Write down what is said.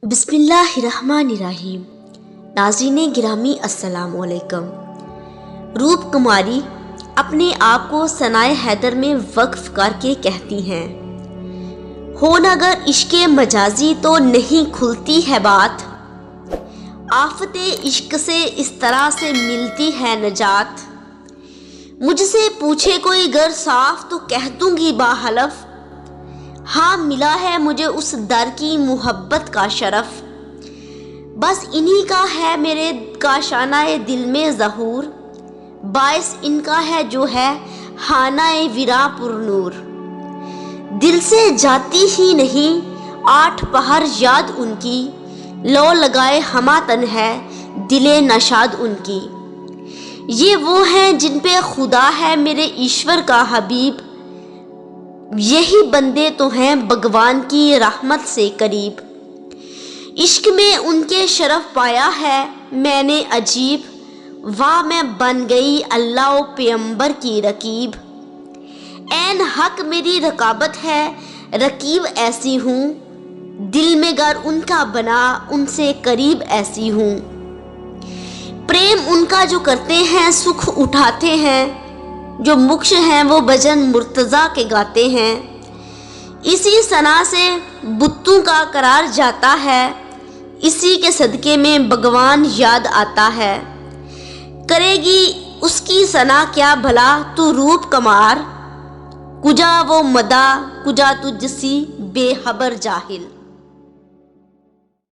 بسم اللہ الرحمن الرحیم۔ ناظرین گرامی السلام علیکم۔ روپ کماری اپنے آپ کو ثنائے حیدر میں وقف کر کے کہتی ہیں، ہو نہ اگر عشق مجازی تو نہیں کھلتی ہے بات، آفت عشق سے اس طرح سے ملتی ہے نجات، مجھ سے پوچھے کوئی گر صاف تو کہہ دوں گی باحلف، ہاں ملا ہے مجھے اس در کی محبت کا شرف، بس انہی کا ہے میرے کاشانہ دل میں ظہور، باعث ان کا ہے جو ہے خانہ ویراں پر نور، دل سے جاتی ہی نہیں 8 پہر یاد ان کی، لو لگائے ہمہ تن ہے دل نشاد ان کی، یہ وہ ہیں جن پہ خدا ہے میرے ایشور کا حبیب، یہی بندے تو ہیں بھگوان کی رحمت سے قریب، عشق میں ان کے شرف پایا ہے میں نے عجیب، واہ میں بن گئی اللہ و پیغمبر کی رقیب، عین حق میری رقابت ہے رقیب ایسی ہوں، دل میں گر ان کا بنا ان سے قریب ایسی ہوں، پریم ان کا جو کرتے ہیں سکھ اٹھاتے ہیں، جو مکش ہیں وہ بھجن مرتضیٰ کے گاتے ہیں، اسی ثنا سے بتوں کا قرار جاتا ہے، اسی کے صدقے میں بھگوان یاد آتا ہے، کرے گی اس کی ثنا کیا بھلا تو روپ کمار، کجا وہ مدح کجا تجھ سی بے خبر جاہل۔